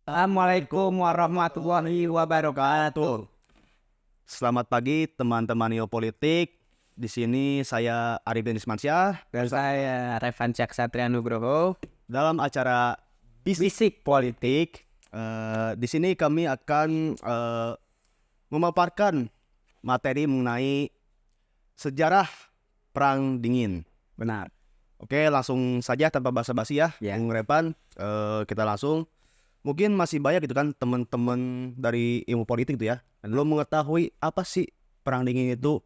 Assalamualaikum warahmatullahi wabarakatuh. Selamat pagi teman-teman Neopolitik. Di sini saya Arifin Ismansyah Dan saya Revan Ksatria Nugroho. dalam acara Bisik Politik. Di sini kami akan memaparkan materi mengenai sejarah Perang Dingin. Benar. Oke, langsung saja tanpa basa-basi ya, Ya. Bung Revan. Kita langsung. Mungkin masih banyak gitu kan teman-teman dari ilmu politik itu ya, belum mengetahui apa sih Perang Dingin itu.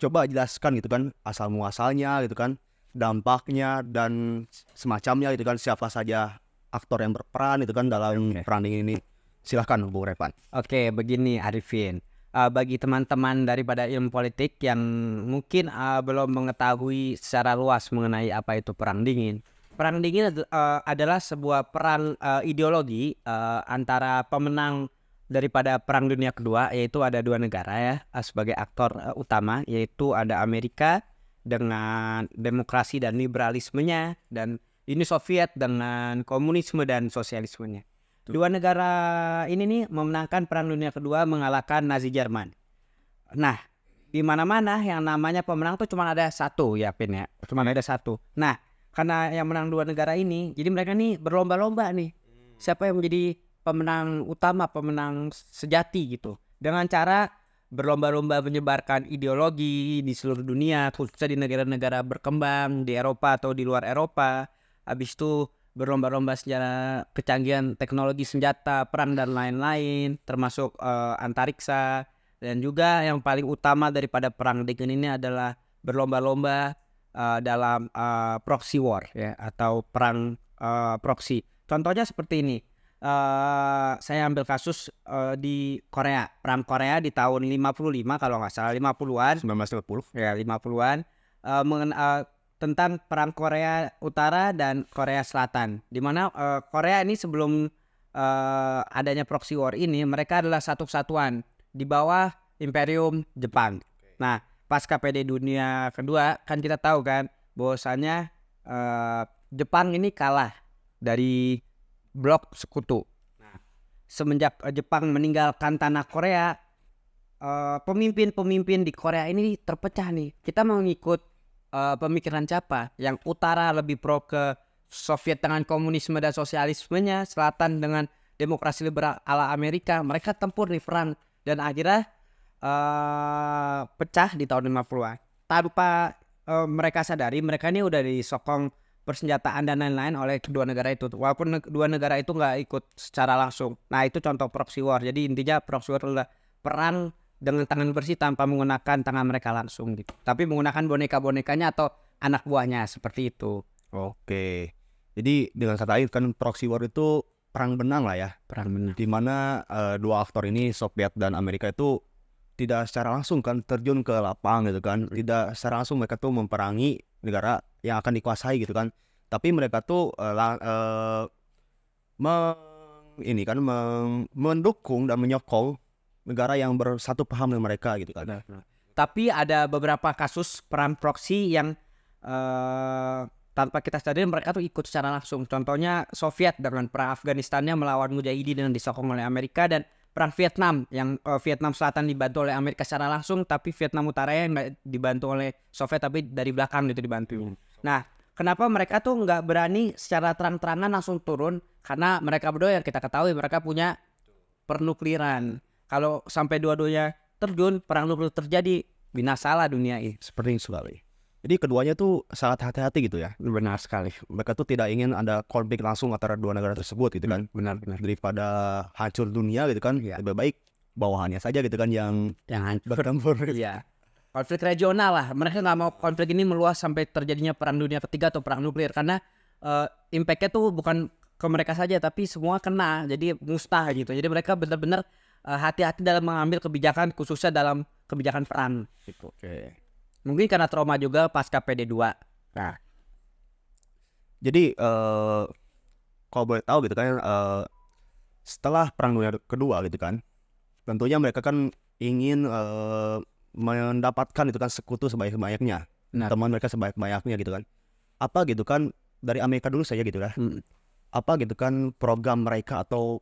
Coba jelaskan gitu kan asal muasalnya gitu kan, dampaknya dan semacamnya gitu kan, siapa saja aktor yang berperan itu kan dalam Oke. Perang Dingin ini. Silahkan Bung Revan. Oke, begini Arifin. Bagi teman-teman daripada ilmu politik yang mungkin belum mengetahui secara luas mengenai apa itu Perang Dingin. Perang Dingin adalah sebuah perang ideologi antara pemenang daripada Perang Dunia Kedua, yaitu ada dua negara ya sebagai aktor utama, yaitu ada Amerika dengan demokrasi dan liberalismenya, dan Uni Soviet dengan komunisme dan sosialismenya. Dua negara ini nih memenangkan Perang Dunia Kedua, mengalahkan Nazi Jerman. Nah, di mana-mana yang namanya pemenang tuh cuma ada satu ya, Pin ya. Cuma ada satu. Nah, karena yang menang dua negara ini, jadi mereka nih berlomba-lomba nih. Siapa yang menjadi pemenang utama, pemenang sejati gitu. Dengan cara berlomba-lomba menyebarkan ideologi di seluruh dunia, khususnya di negara-negara berkembang, di Eropa atau di luar Eropa. Habis itu berlomba-lomba secara kecanggihan teknologi senjata, perang dan lain-lain, termasuk antariksa. Dan juga yang paling utama daripada perang dingin ini adalah berlomba-lomba dalam proxy war ya, atau perang proxy. Contohnya seperti ini. Saya ambil kasus di Korea, perang Korea di tahun 55 kalau nggak salah, 50-an. 1950. Ya, 50-an. Tentang perang Korea Utara dan Korea Selatan, di mana Korea ini sebelum adanya proxy war ini, mereka adalah satu kesatuan di bawah Imperium Jepang. Nah, pasca PD Dunia Kedua kan kita tahu kan bahwasanya Jepang ini kalah dari blok sekutu. Nah, semenjak Jepang meninggalkan tanah Korea, pemimpin-pemimpin di Korea ini terpecah nih. Kita mau ngikut pemikiran siapa? Yang utara lebih pro ke Soviet dengan komunisme dan sosialismenya, selatan dengan demokrasi liberal ala Amerika. Mereka tempur di perang dan akhirnya pecah di tahun 50-an. Tanpa mereka sadari, mereka ini udah disokong persenjataan dan lain-lain oleh kedua negara itu. Walaupun kedua negara itu nggak ikut secara langsung. Nah, itu contoh proxy war. Jadi intinya proxy war adalah perang dengan tangan bersih tanpa menggunakan tangan mereka langsung gitu. Tapi menggunakan boneka-bonekanya atau anak buahnya, seperti itu. Oke. Jadi dengan kata lain kan proxy war itu perang benang lah ya. Perang benar. Di mana dua aktor ini, Soviet dan Amerika, itu tidak secara langsung kan terjun ke lapang gitu kan, tidak secara langsung mereka tuh memerangi negara yang akan dikuasai gitu kan, tapi mereka tuh mendukung dan menyokong negara yang bersatu paham dengan mereka gitu kan. Tapi ada beberapa kasus perang proxy yang tanpa kita sadari mereka tuh ikut secara langsung. Contohnya Soviet dengan perang Afghanistannya melawan Mujahidin yang disokong oleh Amerika, dan perang Vietnam yang Vietnam Selatan dibantu oleh Amerika secara langsung, tapi Vietnam Utara yang nggak dibantu oleh Soviet tapi dari belakang gitu dibantu. Nah, kenapa mereka tuh nggak berani secara terang-terangan langsung turun? Karena mereka berdua yang kita ketahui mereka punya pernukliran. Kalau sampai dua-duanya terjun, perang nuklir terjadi, binasalah dunia ini. Seperti itu sekali. Jadi keduanya tuh sangat hati-hati gitu ya. Benar sekali. Mereka tuh tidak ingin ada konflik langsung antara dua negara tersebut gitu kan. Benar-benar. Daripada hancur dunia gitu kan, Ya. lebih baik bawahannya saja gitu kan yang Yang hancur. bertempur. Iya. Konflik regional lah. Mereka nggak mau konflik ini meluas sampai terjadinya perang dunia ketiga atau perang nuklir, karena impact-nya tuh bukan ke mereka saja tapi semua kena. Jadi mustah gitu. Jadi mereka benar-benar hati-hati dalam mengambil kebijakan, khususnya dalam kebijakan perang gitu. Oke. Mungkin karena trauma juga pasca PD2. Nah, Jadi kalau boleh tahu gitu kan, setelah Perang Dunia Kedua gitu kan, tentunya mereka kan ingin mendapatkan itu kan sekutu sebanyak-banyaknya, benar. teman mereka sebanyak-banyaknya gitu kan. Apa gitu kan, dari Amerika dulu saja gitu ya. Apa gitu kan program mereka atau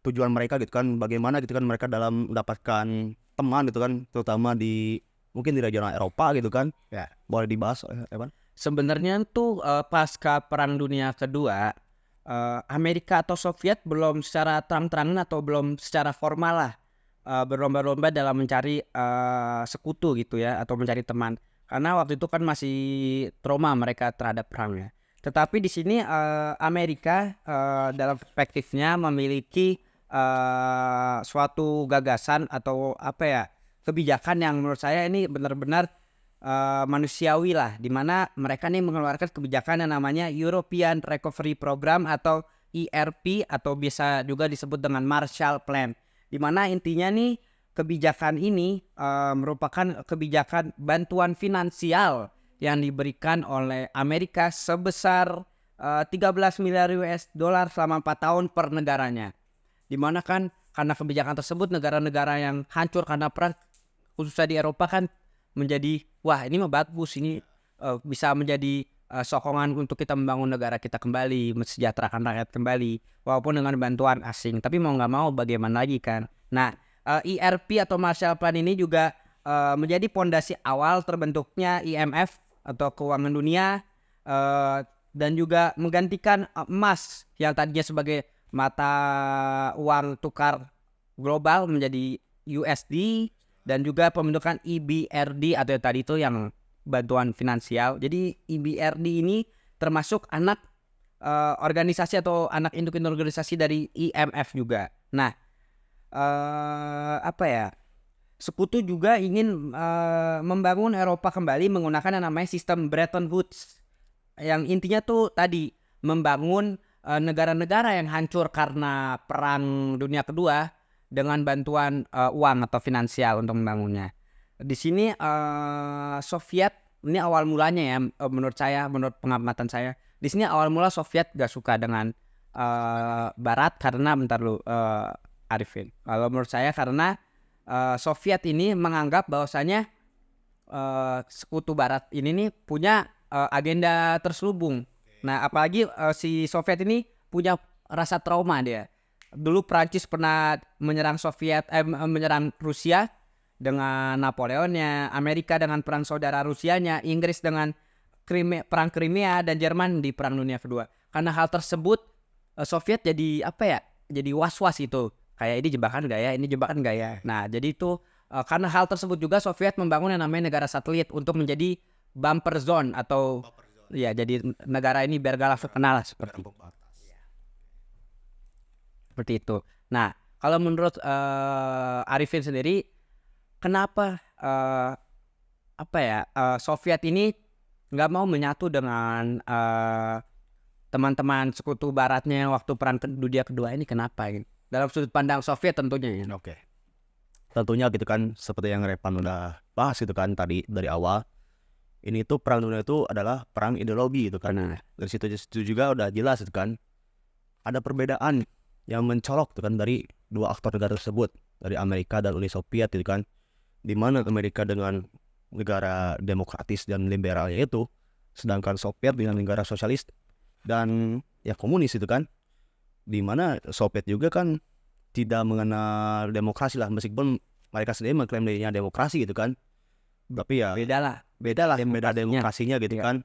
tujuan mereka gitu kan, bagaimana gitu kan mereka dalam mendapatkan teman gitu kan, terutama di mungkin di regional Eropa gitu kan. Ya. Boleh dibahas, Evan? Sebenarnya tuh pasca Perang Dunia Kedua, Amerika atau Soviet belum secara terang-terangan atau belum secara formal lah berlomba-lomba dalam mencari sekutu gitu ya, atau mencari teman. Karena waktu itu kan masih trauma mereka terhadap perang ya. Tetapi di sini Amerika dalam perspektifnya memiliki suatu gagasan atau apa ya, kebijakan yang menurut saya ini benar-benar manusiawi lah, di mana mereka nih mengeluarkan kebijakan yang namanya European Recovery Program atau ERP, atau biasa juga disebut dengan Marshall Plan, di mana intinya nih kebijakan ini merupakan kebijakan bantuan finansial yang diberikan oleh Amerika sebesar 13 miliar US dollar selama 4 tahun per negaranya. Dimana kan karena kebijakan tersebut negara-negara yang hancur karena perang khususnya di Eropa kan menjadi wah ini mah bagus, ini bisa menjadi sokongan untuk kita membangun negara kita kembali, mensejahterakan rakyat kembali walaupun dengan bantuan asing. Tapi mau nggak mau bagaimana lagi kan. Nah ERP atau Marshall Plan ini juga menjadi pondasi awal terbentuknya IMF atau Keuangan Dunia, dan juga menggantikan emas yang tadinya sebagai mata uang tukar global menjadi USD, dan juga pembentukan EBRD atau yang tadi itu yang bantuan finansial. Jadi EBRD ini termasuk anak organisasi atau anak induk organisasi dari IMF juga. Nah, apa ya? Sekutu juga ingin membangun Eropa kembali menggunakan yang namanya sistem Bretton Woods, yang intinya tuh tadi membangun negara-negara yang hancur karena Perang Dunia Kedua dengan bantuan uang atau finansial untuk membangunnya. Di sini Soviet ini awal mulanya ya, menurut saya, menurut pengamatan saya, di sini awal mula Soviet gak suka dengan Barat karena bentar lu Arifin. Kalau menurut saya karena Soviet ini menganggap bahwasanya sekutu Barat ini nih punya agenda terselubung. Nah, apalagi si Soviet ini punya rasa trauma dia. Dulu Prancis pernah menyerang menyerang Rusia dengan Napoleonnya, Amerika dengan perang saudara Rusianya, Inggris dengan perang Crimea, dan Jerman di Perang Dunia Kedua. Karena hal tersebut Soviet jadi apa ya? Jadi was-was itu. Kayak ini jebakan gak ya? Ini jebakan gak ya? Nah, jadi itu karena hal tersebut juga Soviet membangun yang namanya negara satelit untuk menjadi bumper zone atau ya jadi negara ini biar gak langsung kenal seperti itu. Nah, kalau menurut Arifin sendiri, kenapa Soviet ini nggak mau menyatu dengan teman-teman sekutu Baratnya waktu Perang Dunia Kedua ini, kenapa gitu? Dalam sudut pandang Soviet tentunya ya. Oke. Tentunya gitu kan, seperti yang Repan udah bahas gitu kan tadi dari awal. Ini tuh perang dunia itu adalah perang ideologi gitu kan. Benar. Dari situ juga udah jelas gitu kan. Ada perbedaan yang mencolok gitu kan dari dua aktor negara tersebut, dari Amerika dan Uni Soviet gitu kan. Di mana Amerika dengan negara demokratis dan liberalnya itu, sedangkan Soviet dengan negara sosialis dan ya komunis itu kan. Di mana Soviet juga kan tidak mengenal demokrasi lah, meskipun mereka sendiri mengklaim dirinya demokrasi gitu kan. Tapi ya beda demokrasinya gitu kan.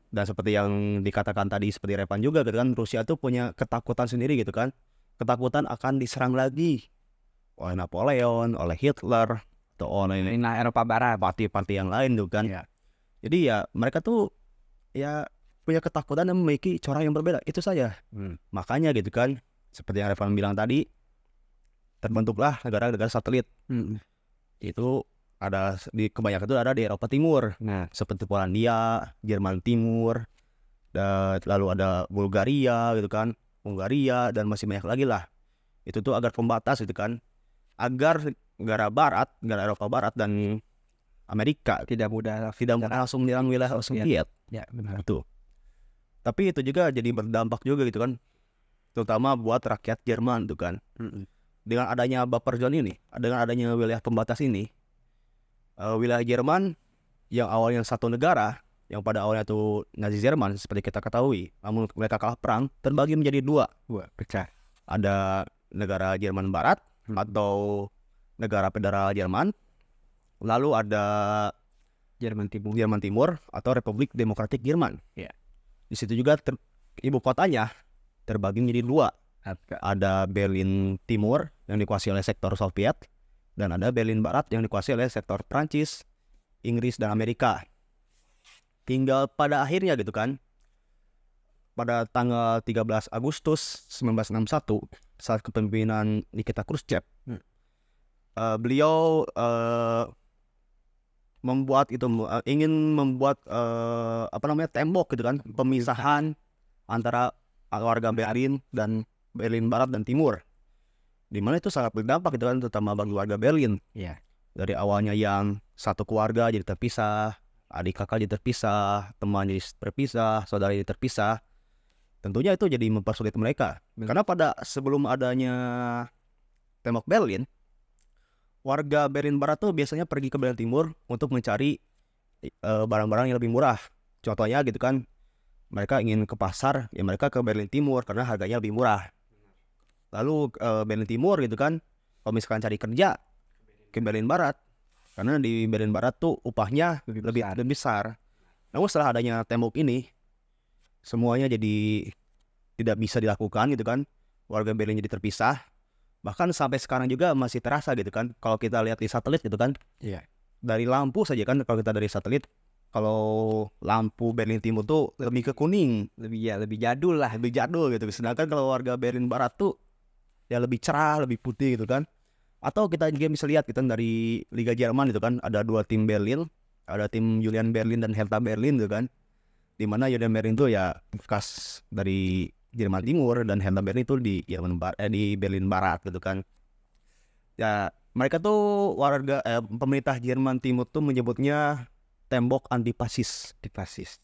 Dan seperti yang dikatakan tadi, seperti Repan juga gitu kan, Rusia tuh punya ketakutan sendiri gitu kan. Ketakutan akan diserang lagi oleh Napoleon, oleh Hitler, atau oleh Eropa Barat, parti-parti yang lain tuh kan. Ya. Jadi ya mereka tuh ya punya ketakutan dan memiliki corak yang berbeda, itu saja. Makanya gitu kan, seperti yang Revan bilang tadi, terbentuklah negara-negara satelit. Itu ada di kebanyakan itu ada di Eropa Timur. Nah, seperti Polandia, Jerman Timur, dan lalu ada Bulgaria gitu kan, Hungaria, dan masih banyak lagi lah. Itu tuh agar pembatas gitu kan, agar negara Eropa Barat dan Amerika tidak mudah langsung menyerang wilayah Soviet. Ya, benar. Tuh. Tapi itu juga jadi berdampak juga gitu kan, terutama buat rakyat Jerman tuh kan. Dengan adanya buffer zone ini, dengan adanya wilayah pembatas ini, wilayah Jerman yang awalnya satu negara, yang pada awalnya itu Nazi Jerman seperti kita ketahui, namun mereka kalah perang, terbagi menjadi dua, pecah. ada negara Jerman Barat Hmm. atau negara federal Jerman, lalu ada Jerman Timur. Jerman Timur atau Republik Demokratik Jerman. Iya. Di situ juga ibu kotanya terbagi menjadi dua. Apa? Ada Berlin Timur yang dikuasai oleh sektor Soviet, dan ada Berlin Barat yang dikuasai oleh sektor Prancis, Inggris, dan Amerika. Tinggal pada akhirnya gitu kan, pada tanggal 13 Agustus 1961 saat kepemimpinan Nikita Khrushchev, beliau ingin membuat tembok gitu kan, pemisahan antara warga Berlin dan Berlin Barat dan Timur, di mana itu sangat berdampak gitu kan, terutama bagi warga Berlin. Iya. Dari awalnya yang satu keluarga jadi terpisah, adik kakak jadi terpisah, teman jadi terpisah, saudara jadi terpisah. Tentunya itu jadi mempersulit mereka. Karena pada sebelum adanya tembok Berlin, warga Berlin Barat tuh biasanya pergi ke Berlin Timur untuk mencari barang-barang yang lebih murah. Contohnya gitu kan, mereka ingin ke pasar, ya mereka ke Berlin Timur karena harganya lebih murah. Lalu Berlin Timur gitu kan, kalau misalkan cari kerja ke Berlin Barat, karena di Berlin Barat tuh upahnya lebih besar. Namun setelah adanya tembok ini, semuanya jadi tidak bisa dilakukan gitu kan. Warga Berlin jadi terpisah. Bahkan sampai sekarang juga masih terasa gitu kan. Kalau kita lihat di satelit gitu kan, Iya. dari lampu saja kan, kalau kita dari satelit, kalau lampu Berlin Timur tuh lebih ke kuning, Lebih jadul lah. lebih jadul gitu. Sedangkan kalau warga Berlin Barat tuh ya lebih cerah, lebih putih gitu kan. Atau kita juga bisa lihat gitu kan, dari Liga Jerman gitu kan, ada dua tim Berlin, ada tim Union Berlin dan Hertha Berlin gitu kan. Dimana Union Berlin itu ya bekas dari Jerman Timur, dan Hertha Berlin itu di di Berlin Barat gitu kan. Ya mereka tuh pemerintah Jerman Timur tuh menyebutnya tembok antifasis,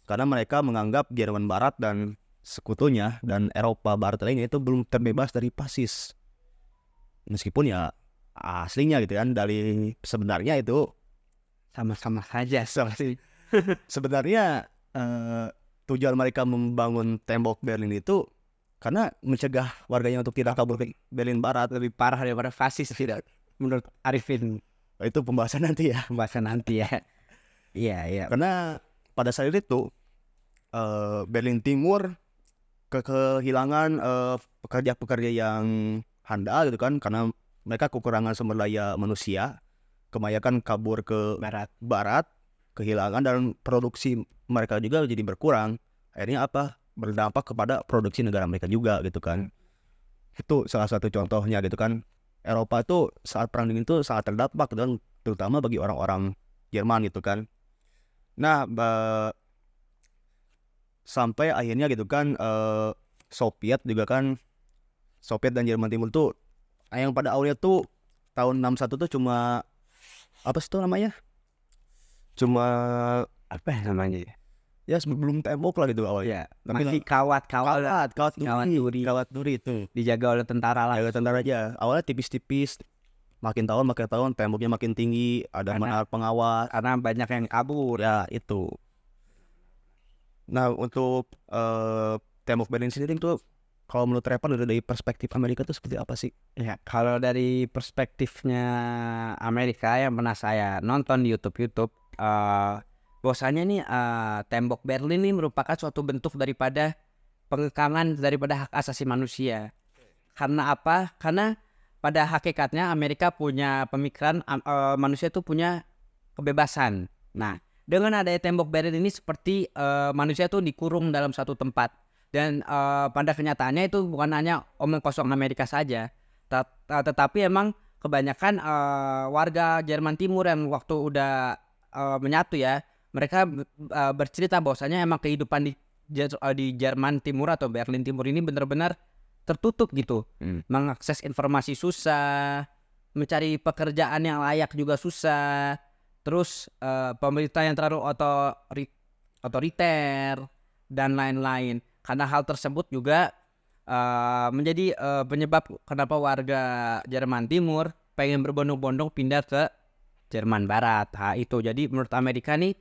karena mereka menganggap Jerman Barat dan sekutunya dan Eropa Barat lainnya itu belum terbebas dari fasis. Meskipun ya aslinya gitu kan, dari sebenarnya itu Sama-sama saja. sebenarnya tujuan mereka membangun tembok Berlin itu karena mencegah warganya untuk tidak kabur ke Berlin Barat. Lebih parah daripada fasis tidak, menurut Arifin. Itu pembahasan nanti ya. Pembahasan nanti ya. Iya, iya. Karena pada saat itu Berlin Timur kehilangan pekerja-pekerja yang handal gitu kan, karena mereka kekurangan sumber daya manusia, kebanyakan kabur ke barat, kehilangan, dan produksi mereka juga jadi berkurang. Akhirnya apa? Berdampak kepada produksi negara mereka juga gitu kan. Itu salah satu contohnya gitu kan. Eropa itu saat perang dingin itu sangat terdampak gitu kan, terutama bagi orang-orang Jerman gitu kan. Nah, sampai akhirnya gitu kan Soviet juga kan, Soviet dan Jerman Timur tuh yang pada awalnya tuh tahun 61 tuh cuma apa sih itu namanya? Cuma Apa namanya? ya sebelum tembok lah gitu awalnya. Ya, masih kawat duri. Kawat duri itu. Dijaga oleh tentara lah. Jaga tentara aja. Awalnya tipis-tipis. Makin tahun temboknya makin tinggi, ada menara pengawas. Karena banyak yang kabur. Ya, itu. Nah, untuk tembok Berlin sendiri itu kalau menurut Repan dari perspektif Amerika itu seperti apa sih? Ya, kalau dari perspektifnya Amerika yang pernah saya nonton di YouTube, bahwasanya nih tembok Berlin ini merupakan suatu bentuk daripada pengekangan daripada hak asasi manusia. Karena apa? Karena pada hakikatnya Amerika punya pemikiran manusia itu punya kebebasan. Nah, dengan adanya tembok Berlin ini seperti manusia itu dikurung dalam satu tempat. Dan pada kenyataannya itu bukan hanya omong kosong Amerika saja, tetapi emang kebanyakan warga Jerman Timur yang waktu udah menyatu ya, mereka bercerita bahwasanya emang kehidupan di Jerman Timur atau Berlin Timur ini benar-benar tertutup gitu. Mengakses informasi susah, mencari pekerjaan yang layak juga susah. Terus pemerintah yang terlalu otoriter dan lain-lain. Karena hal tersebut juga menjadi penyebab kenapa warga Jerman Timur pengen berbondong-bondong pindah ke Jerman Barat. Itu jadi menurut Amerika nih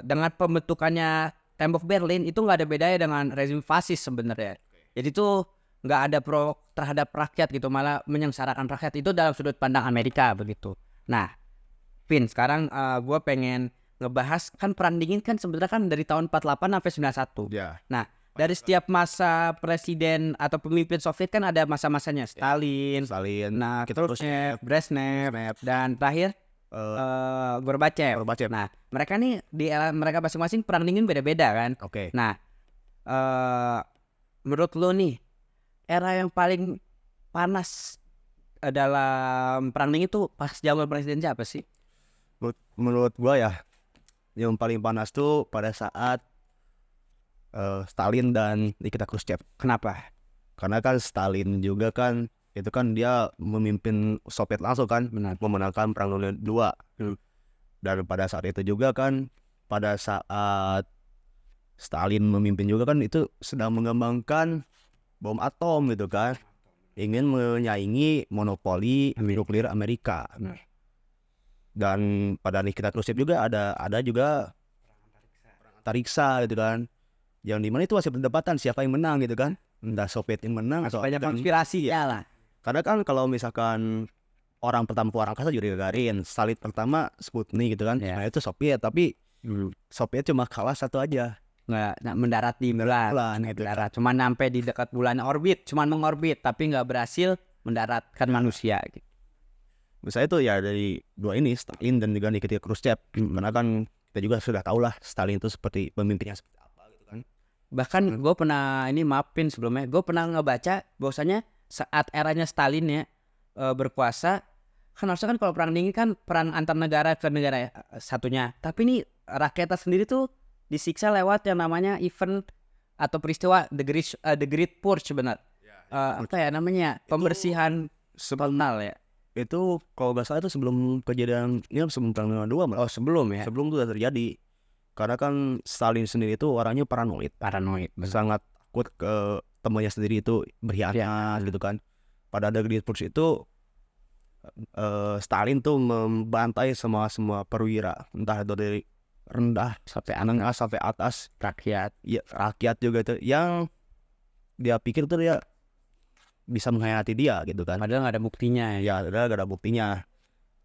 dengan pembentukannya tembok Berlin itu nggak ada bedanya dengan rezim fasis sebenarnya. Jadi tuh nggak ada pro terhadap rakyat gitu, malah menyengsarakan rakyat. Itu dalam sudut pandang Amerika begitu. Nah, Vin, sekarang gue pengen ngebahas kan perang dingin kan sebenarnya kan dari tahun 48 sampai 91. Ya. Nah, dari setiap masa presiden atau pemimpin Soviet kan ada masa-masanya. Stalin, nah kita Khrushchev, Brezhnev, dan terakhir Gorbachev. Gorbachev. Nah, mereka nih di era mereka masing-masing perang dingin beda-beda kan. Oke. Nah, menurut lo nih, era yang paling panas dalam perang dingin itu pas zaman presiden siapa sih? Menurut gua ya, yang paling panas tuh pada saat Stalin dan Nikita Khrushchev. Kenapa? Karena kan Stalin juga kan itu kan dia memimpin Soviet langsung kan, Benar. memenangkan Perang Dunia II. Dan pada saat itu juga kan, pada saat Stalin memimpin juga kan itu sedang mengembangkan bom atom gitu kan, ingin menyaingi monopoli nuklir Amerika. Benar. Dan pada Nikita Khrushchev juga ada juga perang antariksa gitu kan, yang dimana itu masih perdebatan siapa yang menang gitu kan, entah Soviet yang menang atau Banyak konspirasi ya lah. karena kan kalau misalkan orang pertama keluar angkasa Yuri Gagarin, Stalin pertama Sputnik gitu kan, Ya. nah itu Soviet, tapi Soviet cuma kalah satu aja, Nggak mendarat di bulan, gitu. mendarat cuma sampai di dekat bulan orbit, cuma mengorbit tapi nggak berhasil mendaratkan manusia gitu. Misalnya itu ya dari dua ini, Stalin dan juga Nikita Khrushchev. Karena kan kita juga sudah tahu lah Stalin itu seperti pemimpinnya seperti apa gitu kan. Bahkan gue pernah ini maafin sebelumnya, gue pernah ngebaca bahwasanya saat eranya Stalin ya berkuasa, kan harusnya kan kalau perang dingin kan perang antar negara ke negara satunya, tapi ini rakyatnya sendiri tuh disiksa lewat yang namanya event atau peristiwa the Great Purge benar. Apa ya namanya, pembersihan nasional ya. Itu kalau nggak salah itu sebelum kejadian ini, sebelum Perang Dunia II malah. Oh sebelum ya. Sebelum itu sudah terjadi. Karena kan Stalin sendiri itu orangnya paranoid, sangat takut ke temannya sendiri itu berkhianat gitu kan. Pada The Great Purge itu Stalin tuh membantai semua perwira, entah dari rendah sampai menengah sampai atas, Rakyat. ya rakyat juga itu yang dia pikir tuh dia bisa mengkhianati dia gitu kan. Padahal nggak ada buktinya ya. Ya udah gak ada buktinya.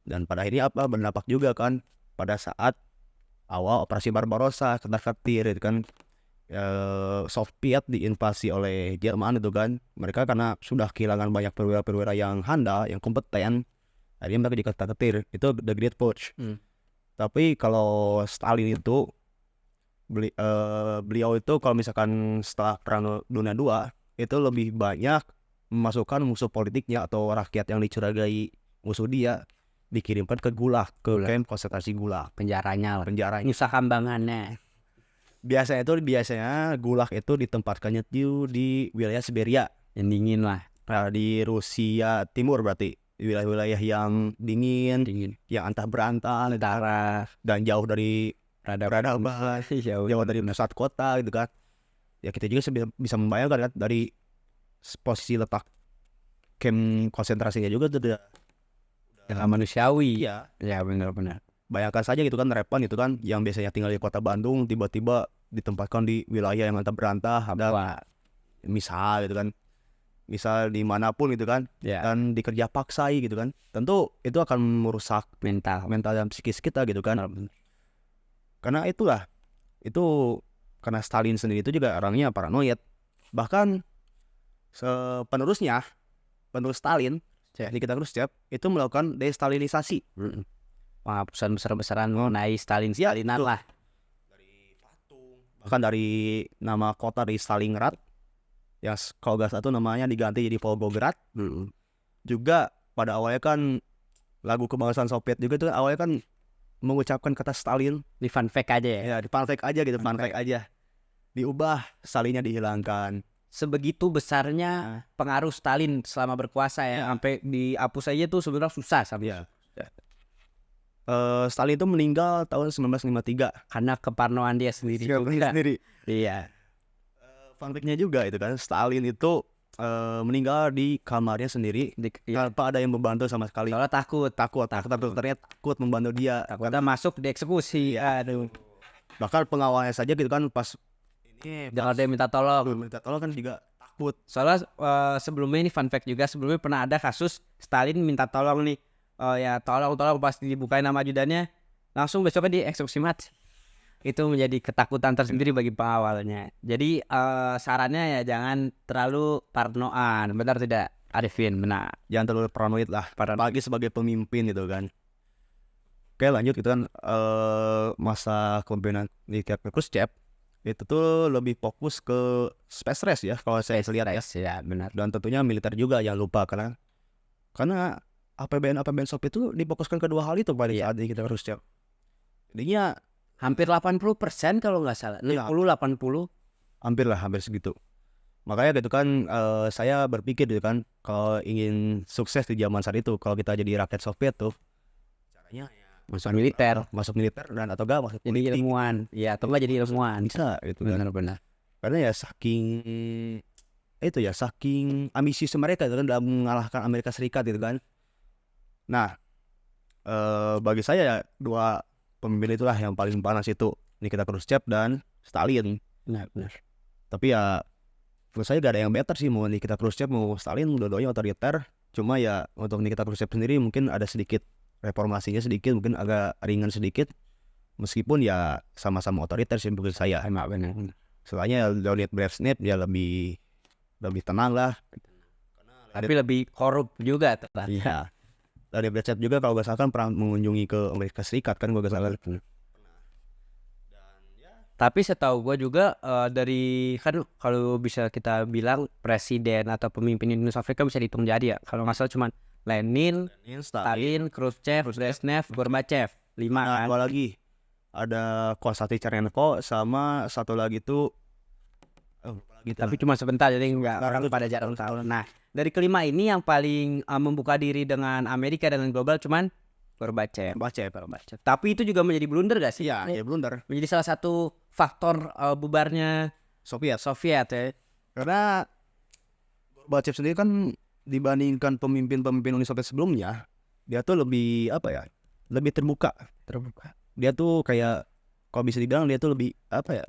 Dan pada akhirnya apa, berdampak juga kan pada saat awal operasi Barbarossa, ketar-ketir itu kan, Soviet diinvasi oleh Jerman itu kan. Mereka karena sudah kehilangan banyak perwira-perwira yang handal, yang kompeten, akhirnya mereka diketar-ketir. Itu The Great Purge. Tapi kalau Stalin itu beliau itu kalau misalkan setelah Perang Dunia II itu lebih banyak memasukkan musuh politiknya atau rakyat yang dicurigai musuh dia, dikirimkan ke Gulag, ke camp konsentrasi Gulag, Penjaranya lah. penjara. Nusa Kambangannya. Biasanya Gulag itu ditempatkannya di wilayah Siberia, Yang dingin lah. di Rusia Timur, berarti wilayah-wilayah yang dingin, yang antah berantah Utara. dan jauh dari peradaban, jauh dari pusat kota gitu kan. Ya kita juga bisa membayangkan kan dari posisi letak camp konsentrasinya juga tuh udah manusiawi. iya. Ya benar-benar. Bayangkan saja gitu kan, Repan itu kan yang biasanya tinggal di kota Bandung tiba-tiba ditempatkan di wilayah yang antah berantah, ada misal gitu kan, misal dimanapun gitu kan, dan dikerja paksai gitu kan, tentu itu akan merusak mental dan psikis kita gitu kan. Karena itulah, karena Stalin sendiri itu juga orangnya paranoid. Bahkan penerus Stalin, Nikita Khrushchev itu melakukan destalinisasi, Penghapusan besar-besaran mengenai Stalinan lah. Bahkan dari nama kota di Stalingrad, yang kalau gak satu namanya diganti jadi Volgograd. Juga pada awalnya kan lagu kebangsaan Soviet juga itu awalnya kan mengucapkan kata Stalin. Di fun fact aja ya. Ya di fun fact aja gitu, fun fact aja. Diubah, Stalinnya dihilangkan. Sebegitu besarnya pengaruh Stalin selama berkuasa ya. Sampai dihapus aja tuh sebenarnya susah sampai. Stalin itu meninggal tahun 1953 karena keparnoan dia sendiri juga. Iya. Fun fact-nya juga itu kan, Stalin itu meninggal di kamarnya sendiri tanpa ada yang membantu sama sekali. Soalnya takut ternyata takut membantu dia. Takutnya masuk dieksekusi. Aduh. Bahkan pengawalnya saja gitu kan pas ini jangan dia minta tolong kan juga takut. Soalnya sebelumnya ini fun fact juga, sebelumnya pernah ada kasus Stalin minta tolong nih, ya tolong pas dibukain nama ajudannya langsung besoknya dieksekusi mati. Itu menjadi ketakutan tersendiri bagi pengawalnya. Jadi sarannya ya jangan terlalu parnoan, benar tidak Arifin? Benar. Jangan terlalu paranoid lah, apalagi sebagai pemimpin gitu kan. Oke lanjut gitu kan, masa kepemimpinan Nikita Khrushchev itu tuh lebih fokus ke space race ya kalau saya lihat ya. Ya benar. Dan tentunya militer juga jangan lupa, karena APBN Soviet itu difokuskan kedua hal itu pada saat Nikita Khrushchev. Jadinya Hampir 80% kalau nggak salah, 60-80. hampir segitu. Makanya gitu kan, saya berpikir gitu kan, kalau ingin sukses di zaman saat itu, kalau kita jadi rakyat Soviet tuh caranya ya Masuk militer dan atau enggak masuk jadi politik. ilmuwan, ya atau nggak jadi ilmuwan. Bisa gitu kan. Benar-benar. Karena ya saking ambisius mereka itu kan dalam mengalahkan Amerika Serikat gitu kan. Nah, bagi saya ya dua pemimpin itulah yang paling panas itu, Nikita Khrushchev dan Stalin. Benar. Tapi ya menurut saya gak ada yang better sih, mau Nikita Khrushchev mau Stalin, dua-duanya otoriter. Cuma ya untuk Nikita Khrushchev sendiri mungkin ada sedikit reformasinya, sedikit mungkin agak ringan sedikit, meskipun ya sama-sama otoriter sih menurut saya. Benar. Soalnya Leonid Brezhnev ya lebih tenang lah. Tapi lebih korup juga ternyata. Iya. Leonid Brezhnev juga kalau gak salah kan pernah mengunjungi ke Amerika Serikat kan, kalau gak salah. Tapi setahu gue juga dari kan kalau bisa kita bilang presiden atau pemimpin Uni Soviet kan bisa dihitung jadi ya. Kalau nggak salah cuman Lenin, Stalin, Khrushchev, Brezhnev, Gorbachev, 5 Nah, kan. dua lagi ada Konstantin Chernenko sama satu lagi tuh Tapi cuma sebentar jadi nggak orang pada jarang tahu. Nah dari kelima ini yang paling membuka diri dengan Amerika dengan global cuman Gorbachev. Tapi itu juga menjadi blunder gak sih? ya blunder Menjadi salah satu faktor bubarnya Soviet. ya. Karena Gorbachev sendiri kan dibandingkan pemimpin Uni Soviet sebelumnya, dia tuh lebih lebih terbuka. Dia tuh kayak kalau bisa dibilang dia tuh lebih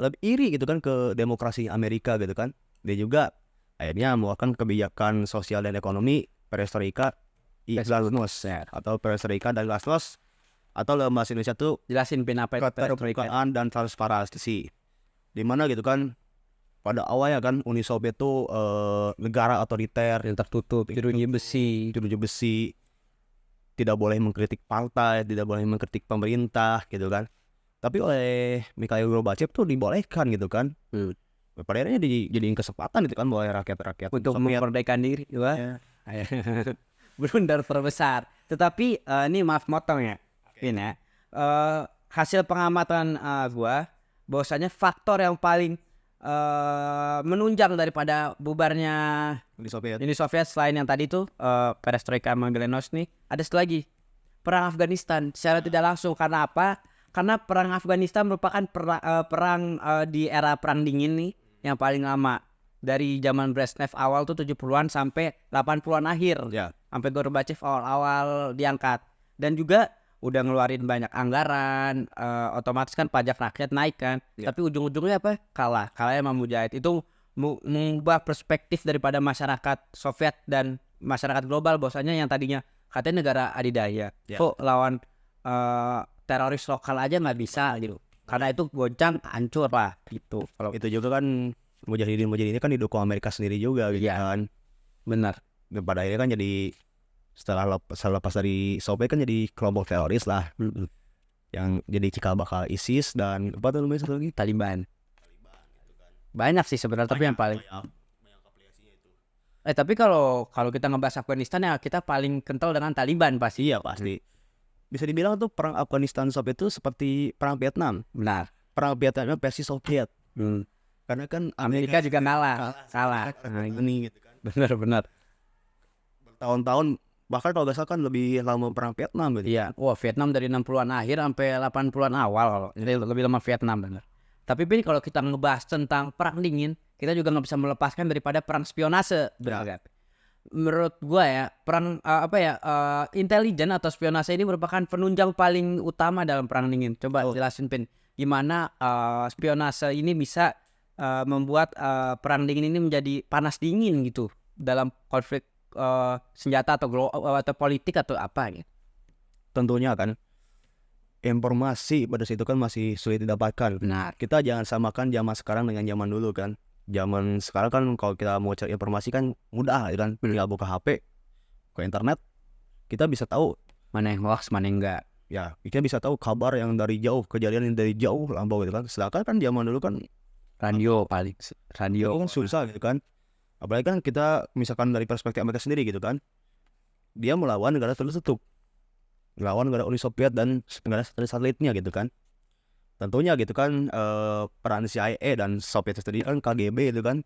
lebih iri gitu kan ke demokrasi Amerika gitu kan. Dia juga akhirnya mengeluarkan kebijakan sosial dan ekonomi perestroika Glasnost atau perestroika dan Glasnost, atau dalam bahasa Indonesia tuh Jelasin Pin apa itu perestroika. keterbukaan dan transparansi. Dimana gitu kan pada awalnya kan Uni Soviet tuh negara otoriter yang tertutup, jeruji besi, tidak boleh mengkritik partai, tidak boleh mengkritik pemerintah gitu kan. Tapi oleh Mikhail Gorbachev tuh dibolehkan gitu kan. Pada akhirnya dijadiin kesempatan itu kan oleh rakyat-rakyat untuk Soviet. memerdekakan diri, Ya. blunder terbesar. Tetapi ini maaf motong ya, Pin ya. Hasil pengamatan gua, bahwasanya faktor yang paling menunjang daripada bubarnya Uni Soviet selain yang tadi tuh perestroika sama Glasnost nih, ada satu lagi, perang Afghanistan secara tidak langsung. Karena apa? Karena perang Afghanistan merupakan perang di era perang dingin nih yang paling lama. Dari zaman Brezhnev awal tuh 70-an sampai 80-an akhir. Ya. Sampai Gorbachev awal-awal diangkat. Dan juga udah ngeluarin banyak anggaran, otomatis kan pajak rakyat naik kan. Ya. Tapi ujung-ujungnya apa? Kalahnya sama Mujahid. Itu mengubah perspektif daripada masyarakat Soviet dan masyarakat global, bahwasanya yang tadinya katanya negara adidaya, kok lawan teroris lokal aja nggak bisa gitu. Karena itu goncang hancur lah gitu. Kalau itu juga kan Mujahidin ini kan didukung Amerika sendiri juga gitu kan. Benar. Dan pada akhirnya kan jadi setelah lepas dari Soviet kan jadi kelompok teroris lah. Yang jadi cikal bakal ISIS dan apa tuh namanya satu lagi? Taliban. Banyak sih sebenarnya, tapi yang paling tapi kalau kita ngebahas Afghanistan ya kita paling kental dengan Taliban pasti. Iya pasti. Bisa dibilang tuh perang Afghanistan Soviet itu seperti perang Vietnam. Benar. Perang Vietnam versi Soviet. Karena kan Amerika juga kalah. Ini gitu kan. Benar. Bertahun-tahun, bahkan kalau nggak salah kan lebih lama perang Vietnam gitu. Iya, Vietnam dari 60-an akhir sampai 80-an awal kalau. Jadi lebih lama Vietnam benar. Tapi Bin, kalau kita ngebahas tentang perang dingin, kita juga nggak bisa melepaskan daripada perang spionase, benar. Menurut gua ya, perang intelijen atau spionase ini merupakan penunjang paling utama dalam perang dingin. Coba jelasin Pin, gimana spionase ini bisa membuat perang dingin ini menjadi panas dingin gitu dalam konflik senjata atau politik atau apa gitu. Tentunya kan informasi pada situ kan masih sulit didapatkan. Benar. Kita jangan samakan zaman sekarang dengan zaman dulu kan. Zaman sekarang kan kalau kita mau cari informasi kan mudah ya kan, tinggal buka HP, ke internet, kita bisa tahu Mana yang hoax, mana yang enggak. ya, kita bisa tahu kabar yang dari jauh, kejadian yang dari jauh lampau gitu kan. Sedangkan kan zaman dulu kan Radio itu radio. kan susah gitu kan. Apalagi kan kita misalkan dari perspektif Amerika sendiri gitu kan. Dia melawan negara tertutup, melawan negara Uni Soviet dan negara satelitnya gitu kan. Tentunya gitu kan peran CIA dan Soviet sendiri kan KGB itu kan.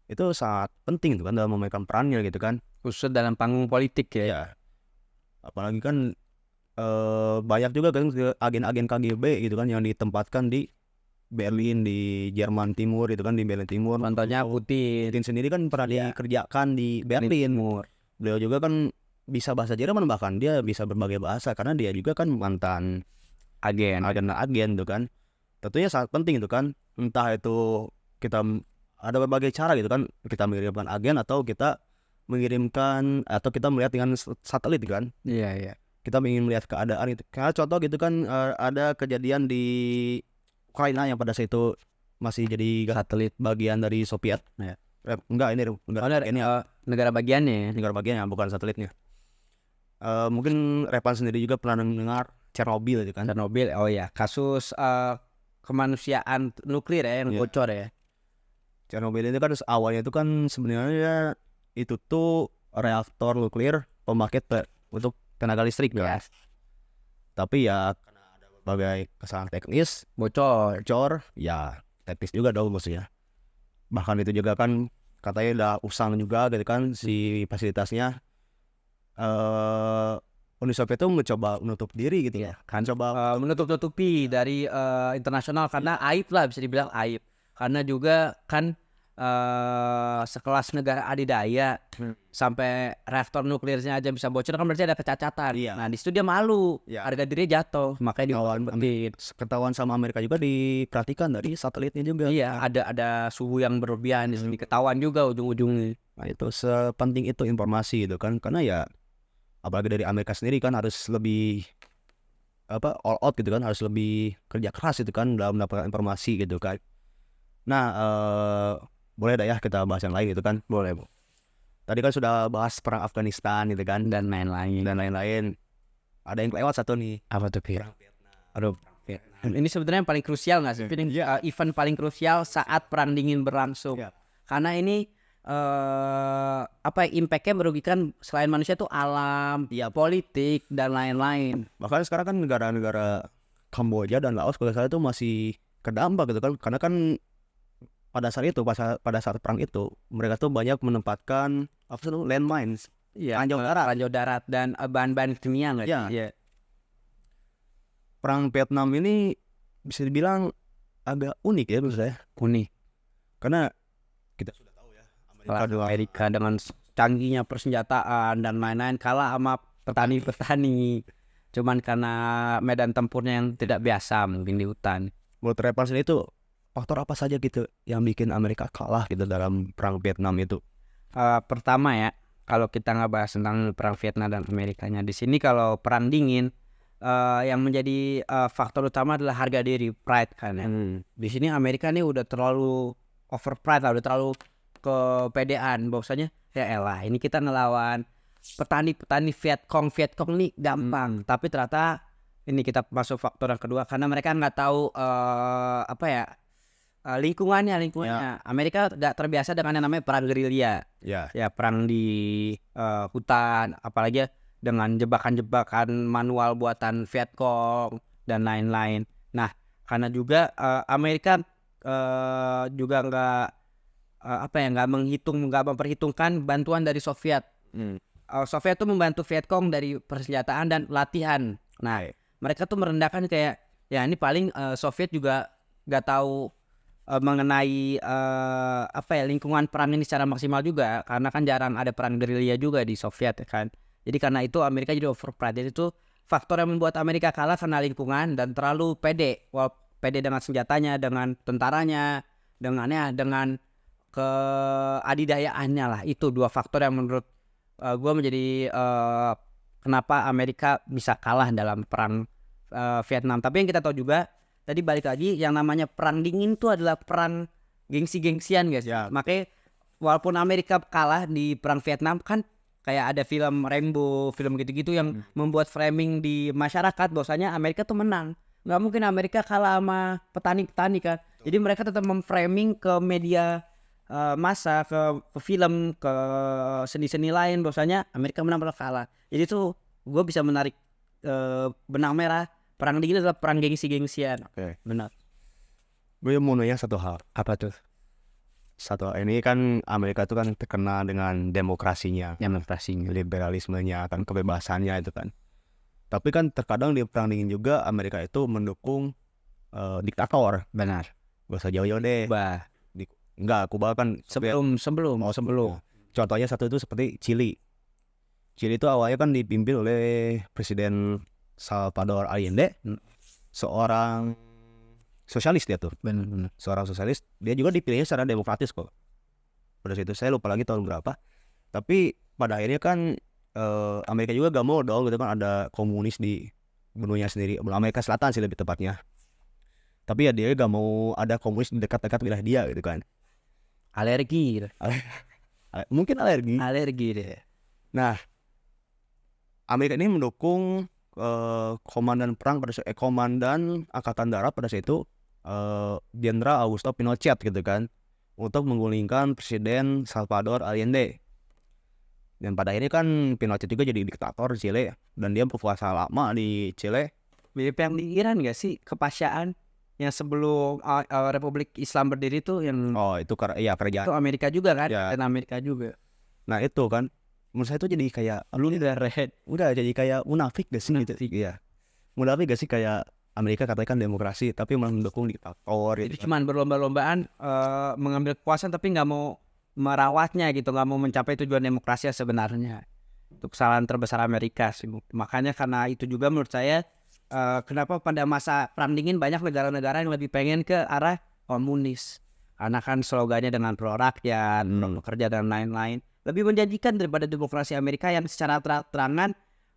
Itu sangat penting gitu kan dalam memainkan perannya gitu kan. Khusus dalam panggung politik ya. Ya. Apalagi kan banyak juga kan agen-agen KGB gitu kan yang ditempatkan di Berlin, di Jerman Timur itu kan, di Berlin Timur. Contohnya Putin. Putin sendiri kan pernah dikerjakan di Berlin. Timur. Beliau juga kan bisa bahasa Jerman, bahkan dia bisa berbagai bahasa karena dia juga kan mantan Agen. agen tuh kan. Tentunya sangat penting itu kan. Entah itu kita ada berbagai cara gitu kan, kita mengirimkan agen atau kita mengirimkan atau kita melihat dengan satelit kan. Iya. Kita ingin melihat keadaan itu. Karena contoh gitu kan ada kejadian di Ukraina yang pada saat itu masih jadi Satelit. bagian dari Soviet. Ya. Enggak ini Ini negara bagiannya. negara bagian bukan satelitnya. Mungkin Repan sendiri juga pernah dengar Chernobyl itu kan. Chernobyl. Oh ya, kasus kemanusiaan nuklir ya yang Iya. bocor ya. Chernobyl itu kan awalnya itu kan sebenarnya itu tuh reaktor nuklir pembangkit untuk tenaga listrik kan. Yes. Tapi ya karena ada berbagai kesalahan teknis, Bocor. ya teknis juga dong maksudnya. Bahkan itu juga kan katanya udah usang juga gitu kan si fasilitasnya. Uni Soviet itu mencoba menutup diri gitu ya. Kan coba Menutup-tutupi dari internasional karena aib lah, bisa dibilang aib. Karena juga kan sekelas negara adidaya sampai reaktor nuklirnya aja bisa bocor kan berarti ada kecacatan. Iya. Nah di situ dia malu, Iya. harga diri jatuh, makanya diumpetin. ketahuan sama Amerika juga diperhatikan dari satelitnya juga. Iya, ada suhu yang berlebihan di sini, ketahuan juga ujung-ujungnya. Nah itu sepenting itu informasi gitu kan, karena ya apalagi dari Amerika sendiri kan harus lebih all out gitu kan, harus lebih kerja keras itu kan dalam mendapatkan informasi gitu kan. Nah boleh dah ya kita bahas yang lain gitu kan. Boleh, Bu. Tadi kan sudah bahas perang Afghanistan gitu kan Dan lain-lain. Ada yang kelewat satu nih, Apa tuh, Pir? perang Vietnam. Aduh, ini sebenarnya yang paling krusial nggak sih? Ini event paling krusial saat perang dingin berlangsung. Iya. Karena ini impactnya merugikan selain manusia tuh alam, politik dan lain-lain. Bahkan sekarang kan negara-negara Kamboja dan Laos kalau saya itu masih terdampak gitu kan, karena kan pada saat perang itu mereka tuh banyak menempatkan landmines, Ranjau darat dan bahan-bahan kimia nggak? Iya. Perang Vietnam ini bisa dibilang agak unik ya menurut saya, Unik. karena kita sudah tahu ya Amerika dengan canggihnya persenjataan dan lain-lain kalah sama petani-petani. Cuman karena medan tempurnya yang tidak biasa mungkin di hutan. Menurut Repan sendiri itu faktor apa saja gitu yang bikin Amerika kalah gitu dalam perang Vietnam itu? Pertama ya, kalau kita ngebahas tentang perang Vietnam dan Amerikanya, di sini kalau perang dingin yang menjadi faktor utama adalah harga diri, pride kan ya. Di sini Amerika nih udah terlalu over pride, udah terlalu kepedean, bahwasanya ya elah ini kita ngelawan petani Vietcong nih gampang, tapi ternyata ini kita masuk faktor yang kedua karena mereka nggak tahu lingkungannya. Amerika nggak terbiasa dengan yang namanya perang gerilya. Ya perang di hutan, apalagi dengan jebakan-jebakan manual buatan Vietcong dan lain-lain. Nah karena juga Amerika juga nggak memperhitungkan bantuan dari Soviet. Soviet tuh membantu Vietcong dari persenjataan dan latihan. Nah mereka tuh merendahkan kayak ya ini paling Soviet juga nggak tahu mengenai lingkungan perang ini secara maksimal juga, karena kan jarang ada perang gerilya juga di Soviet kan. Jadi karena itu Amerika jadi over pride. Jadi itu faktor yang membuat Amerika kalah karena lingkungan dan terlalu pede dengan senjatanya, dengan tentaranya, dengan keadidayaannya lah. Itu dua faktor yang menurut gue menjadi kenapa Amerika bisa kalah dalam perang Vietnam. Tapi yang kita tahu juga tadi balik lagi yang namanya perang dingin itu adalah perang gengsi-gengsian guys. Ya. Makanya walaupun Amerika kalah di perang Vietnam kan kayak ada film Rambo, film gitu-gitu yang membuat framing di masyarakat bahwasanya Amerika tuh menang. Nggak mungkin Amerika kalah sama petani-petani kan. Jadi mereka tetap memframing ke media massa, ke film, ke seni-seni lain bahwasanya Amerika menang atau kalah. Jadi tuh gue bisa menarik benang merah. Perang dingin adalah perang gengsi-gengsian. Oke. Benar. Gue mau nanya satu hal. Apa tuh? Satu ini kan Amerika itu kan terkenal dengan demokrasinya, Demokrasinya. liberalismenya, kan kebebasannya itu kan. Tapi kan terkadang di perang dingin juga Amerika itu mendukung diktator. Benar. Gak usah jauh-jauh deh. Bah, Enggak, Kuba kan sebelum. Contohnya satu itu seperti Chili. Chili itu awalnya kan dipimpin oleh Presiden Salvador Allende, seorang sosialis dia tuh. Benar. Seorang sosialis, dia juga dipilihnya secara demokratis kok. Pada situ saya lupa lagi tahun berapa. Tapi pada akhirnya kan Amerika juga gak mau dong gitu kan ada komunis di benua sendiri, Amerika Selatan sih lebih tepatnya. Tapi ya dia gak mau ada komunis di dekat-dekat wilayah dia gitu kan. Alergi. Mungkin alergi. Alergi deh. Nah, Amerika ini mendukung komandan angkatan darat pada saat itu Jenderal Augusto Pinochet gitu kan, untuk menggulingkan Presiden Salvador Allende. Dan pada akhirnya kan Pinochet juga jadi diktator di Chile dan dia berkuasa lama di Chile. Mirip yang di Iran gak sih kepasyaan yang sebelum Republik Islam berdiri tuh yang Oh itu kerajaan. itu Amerika juga kan? Ya. Dan Amerika juga. Nah itu kan menurut saya itu jadi kayak Lu udah red. udah jadi kayak munafik gak sih gitu. Iya. Munafik gak sih kayak Amerika katanya kan demokrasi tapi malah mendukung diktator Jadi gitu. cuman berlomba-lombaan mengambil kekuasaan tapi nggak mau merawatnya gitu, nggak mau mencapai tujuan demokrasi yang sebenarnya. Itu kesalahan terbesar Amerika sih. Makanya karena itu juga menurut saya kenapa pada masa perang dingin banyak negara-negara yang lebih pengen ke arah komunis. Karena kan slogannya dengan pro rakyat, pro pekerja dan lain-lain. Lebih menjanjikan daripada demokrasi Amerika yang secara terang-terangan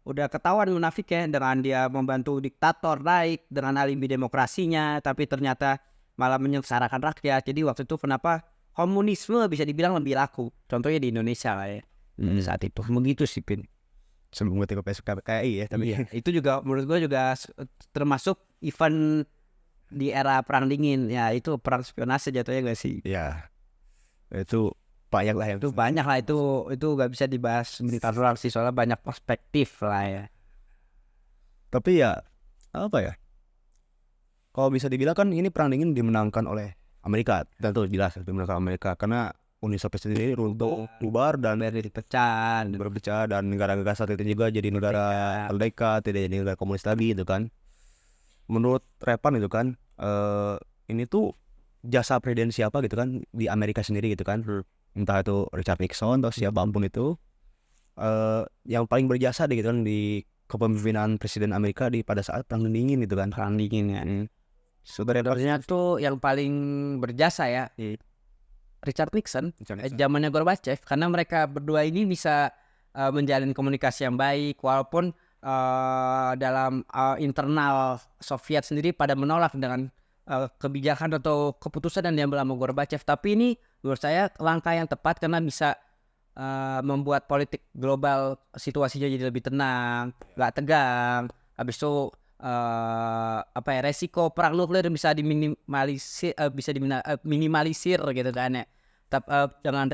udah ketahuan munafik ya, dengan dia membantu diktator naik dengan alibi demokrasinya, tapi ternyata malah menyengsarakan rakyat. Jadi waktu itu kenapa komunisme bisa dibilang lebih laku. Contohnya di Indonesia lah ya. Saat itu begitu sih Pin. Sebelum ketika PKI ya, tapi Itu juga menurut gue juga termasuk event di era perang dingin ya, itu perang spionase jatuhnya gak sih? ya itu banyak lah yang Itu banyak lah, itu gak bisa dibahas sebentar doang sih soalnya banyak perspektif lah ya. Tapi ya apa ya, kalau bisa dibilang kan ini perang dingin dimenangkan oleh Amerika, dan itu jelas dimenangkan Amerika karena Uni Soviet sendiri runtuh, bubar dan berpecah dan negara-negara saat itu juga jadi negara merdeka, tidak jadi negara komunis lagi itu kan. Menurut Repan itu kan ini tuh jasa presiden siapa gitu kan di Amerika sendiri gitu kan, entah itu Richard Nixon atau siapapun itu yang paling berjasa deh gitu kan di kepemimpinan Presiden Amerika di pada saat perang dingin gitu kan. Perang dingin ya. Sebenarnya Sebenarnya tuh yang paling berjasa ya Richard Nixon, zamannya Gorbachev, karena mereka berdua ini bisa menjalin komunikasi yang baik walaupun dalam internal Soviet sendiri pada menolak dengan kebijakan atau keputusan yang diambil sama Gorbachev. Tapi ini menurut saya langkah yang tepat karena bisa membuat politik global situasinya jadi lebih tenang, gak tegang. Habis itu resiko perang nuklir bisa diminimalisir gitu kan ya. Dengan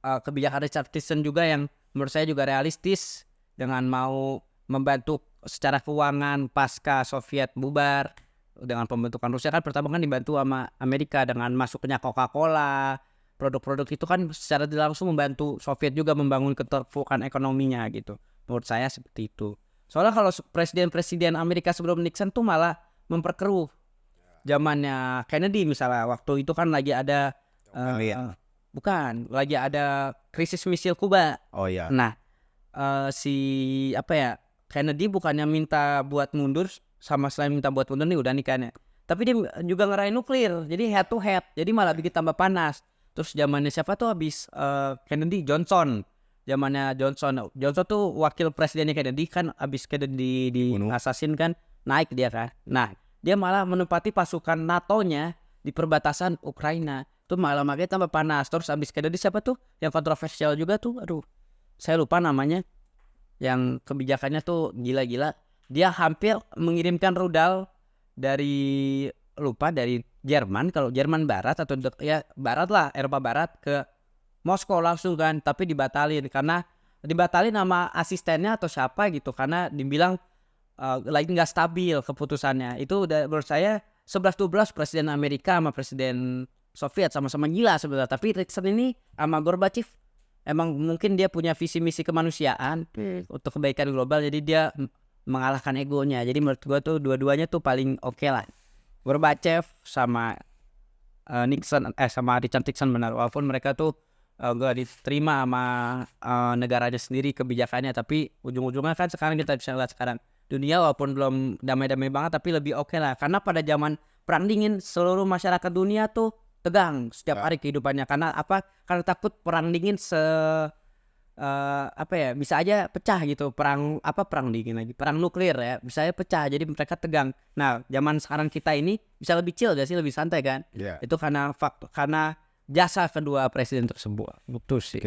kebijakan Richard Nixon juga yang menurut saya juga realistis, dengan mau membantu secara keuangan pasca Soviet bubar. Dengan pembentukan Rusia kan pertama kan dibantu sama Amerika dengan masuknya Coca-Cola, produk-produk itu kan secara langsung membantu Soviet juga membangun keterpurukan ekonominya gitu. Menurut saya seperti itu. Soalnya kalau presiden-presiden Amerika sebelum Nixon tuh malah memperkeruh. Zamannya Kennedy misalnya, waktu itu kan lagi ada lagi ada krisis misil Kuba. Oh iya. Nah, Kennedy bukannya minta buat mundur, sama selain minta buat mundur nih udah nih kan ya. tapi dia juga ngerayain nuklir, jadi head to head, jadi malah bikin tambah panas. Terus zamannya siapa tuh habis Kennedy, Johnson tuh wakil presidennya Kennedy kan, habis Kennedy di assassin kan, naik dia kan. Nah dia malah menempati pasukan NATO-nya di perbatasan Ukraina, tuh malah makanya tambah panas. Terus habis Kennedy siapa tuh yang kontroversial juga tuh, aduh saya lupa namanya, yang kebijakannya tuh gila-gila. Dia hampir mengirimkan rudal dari Jerman, kalau Jerman Barat atau ya Barat lah, Eropa Barat, ke Moskow langsung kan, tapi dibatalin sama asistennya atau siapa gitu, karena dibilang lagi nggak stabil keputusannya. Itu udah menurut saya 11-12 presiden Amerika sama presiden Soviet sama-sama gila sebenarnya, tapi Nixon ini sama Gorbachev emang mungkin dia punya visi misi kemanusiaan untuk kebaikan global, jadi dia mengalahkan egonya. Jadi menurut gua tuh dua-duanya tuh paling oke lah. Gorbachev sama Nixon sama Richard Nixon, benar, walaupun mereka tuh gak diterima sama negaranya sendiri kebijakannya, tapi ujung-ujungnya kan sekarang kita bisa lihat sekarang dunia walaupun belum damai-damai banget tapi lebih oke lah, karena pada zaman perang dingin seluruh masyarakat dunia tuh tegang setiap hari kehidupannya. Karena apa? Karena takut perang dingin bisa aja pecah gitu, perang dingin lagi, perang nuklir ya, bisa aja pecah, jadi mereka tegang. Nah zaman sekarang kita ini bisa lebih chill gak sih, lebih santai kan. Itu karena jasa kedua presiden tersebut, betul sih.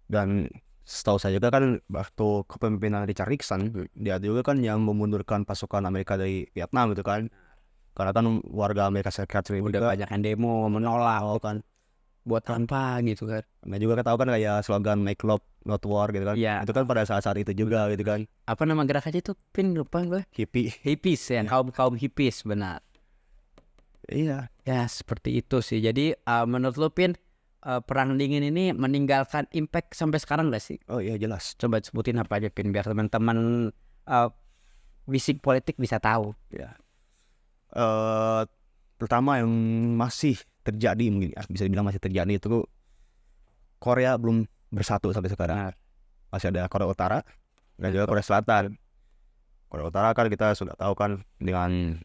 Dan setahu saya juga kan waktu kepemimpinan Richard Nixon, dia juga kan yang memundurkan pasukan Amerika dari Vietnam gitu kan, karena kan warga Amerika Serikat udah banyak yang demo menolak kan, buat apa gitu kan. Nah juga tahu kan kayak slogan Make Love Not War gitu kan. Itu kan pada saat itu juga gitu kan. Apa nama gerakannya itu, Pin, lupa gue. Hippies ya, kaum hippies, benar. Iya. Ya seperti itu sih. Jadi menurut lu, Pin, perang dingin ini meninggalkan impact sampai sekarang gak sih? Oh iya jelas. Coba sebutin apa aja, Pin, biar teman-teman bisik politik bisa tahu. Pertama yang masih terjadi, mungkin bisa dibilang masih terjadi, itu Korea belum bersatu sampai sekarang. Masih ada Korea Utara dan juga Korea Selatan. Korea Utara kan kita sudah tahu kan dengan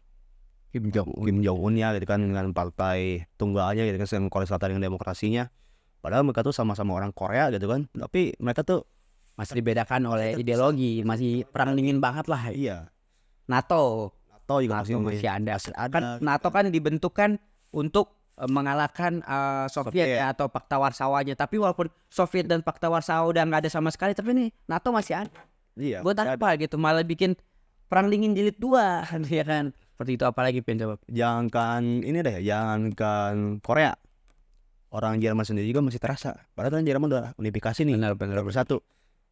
Kim Jong-un ya gitu kan, dengan partai tunggalnya gitu kan, Korea Selatan dengan demokrasinya. Padahal mereka tuh sama-sama orang Korea gitu kan, tapi mereka tuh masih dibedakan oleh ideologi, masih perang dingin banget lah. Iya. NATO juga masih ada. Kan NATO kan dibentuk kan untuk mengalahkan Soviet ya, atau Pakta Warsawanya. Tapi walaupun Soviet dan Pakta Warsawa udah nggak ada sama sekali, tapi nih NATO masih ada. Iya. Buat apa gitu, malah bikin perang dingin jilid 2 ya kan. Seperti itu. Apalagi, Pin, coba. Jangankan Korea, orang Jerman sendiri juga masih terasa. Padahal kan Jerman udah unifikasi nih, benar bersatu.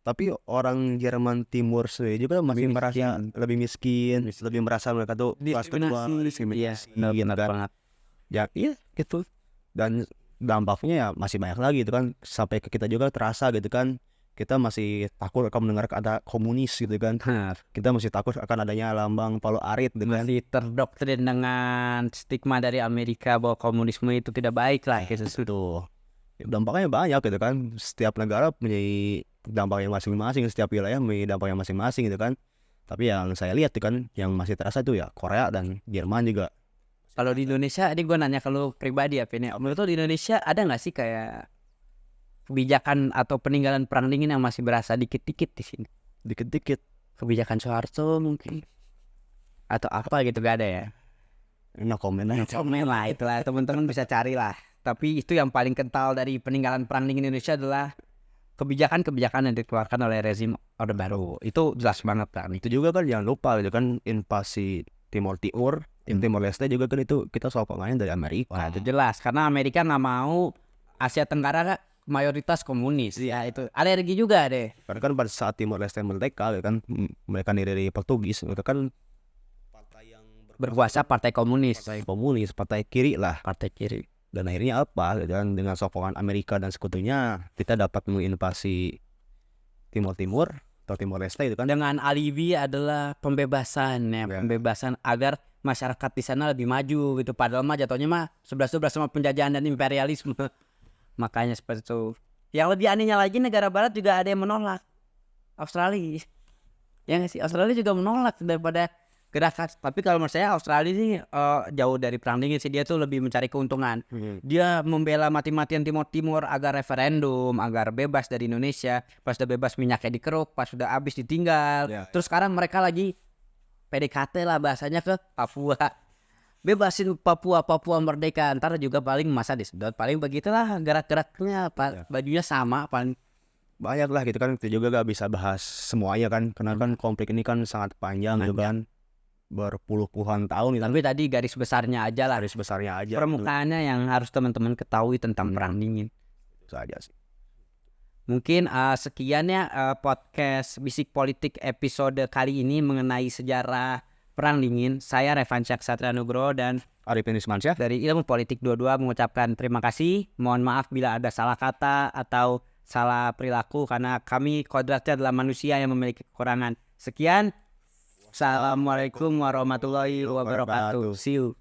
Tapi orang Jerman Timur sendiri juga masih merasa lebih miskin, lebih merasa mereka tuh kelas kedua, diskriminasi. Benar banget. Ya iya gitu. Dan dampaknya ya masih banyak lagi gitu kan, sampai ke kita juga terasa gitu kan. Kita masih takut akan mendengar kata komunis gitu kan. Kita masih takut akan adanya lambang Palu Arit dengan masih terdoktrin dengan stigma dari Amerika bahwa komunisme itu tidak baik lah gitu. Dampaknya banyak gitu kan. Setiap negara punya dampaknya masing-masing, setiap wilayah punya dampaknya masing-masing gitu kan. Tapi yang saya lihat tuh kan, yang masih terasa itu ya Korea dan Jerman juga. Kalau di Indonesia, ini gue nanya ke lu pribadi ya, Pin, menurut lu di Indonesia ada nggak sih kayak kebijakan atau peninggalan perang dingin yang masih berasa dikit-dikit di sini? Dikit-dikit. Kebijakan Soeharto mungkin, atau apa gitu, gak ada ya? No comment lah, itulah teman-teman bisa cari lah. Tapi itu yang paling kental dari peninggalan perang dingin Indonesia adalah kebijakan-kebijakan yang dikeluarkan oleh rezim Orde Baru. Itu jelas banget kan. Itu juga kan jangan lupa gitu kan, invasi Timor Leste juga kan, itu kita sokongannya dari Amerika. Wah, itu jelas karena Amerika nggak mau Asia Tenggara mayoritas komunis. Ya itu alergi juga deh. Karena kan pada saat Timor Leste merdeka gitu kan, mereka dari Portugis, mereka kan partai yang berkuasa, partai komunis, partai kiri lah, partai kiri. Dan akhirnya apa gitu kan, dengan sokongan Amerika dan sekutunya kita dapat menginvasi Timur atau Timor Leste itu kan, dengan alibi adalah pembebasan ya, pembebasan agar masyarakat di sana lebih maju gitu. Padahal mah jatuhnya mah 11-12 sama penjajahan dan imperialisme. Makanya seperti itu. Yang lebih anehnya lagi, negara barat juga ada yang menolak. Australia. Ya nggak sih? Australia juga menolak daripada gerakan. Tapi kalau menurut saya Australia ini jauh dari perang dingin sih, dia tuh lebih mencari keuntungan. Dia membela mati-matian Timur agar referendum, agar bebas dari Indonesia. Pas udah bebas minyaknya dikeruk, pas udah habis ditinggal. Ya, Terus sekarang mereka lagi PDKT lah bahasanya ke Papua. Bebasin Papua merdeka, ntar juga paling masa disedot, paling begitulah gerak-geraknya, bajunya sama paling. banyak lah gitu kan, kita juga gak bisa bahas semuanya kan, karena kan konflik ini kan sangat panjang gitu kan, berpuluh-puluhan tahun gitu. Tapi tadi garis besarnya aja lah, Garis besarnya aja permukaannya yang harus teman-teman ketahui tentang perang dingin. itu saja sih. Mungkin sekian ya podcast Bisik Politik episode kali ini mengenai sejarah perang dingin. Saya Revansyah Ksatria Nugroho dan Arifin Ismansyah dari Ilmu Politik 22 mengucapkan terima kasih. Mohon maaf bila ada salah kata atau salah perilaku, karena kami kodratnya adalah manusia yang memiliki kekurangan. Sekian. Assalamualaikum warahmatullahi wabarakatuh. See you.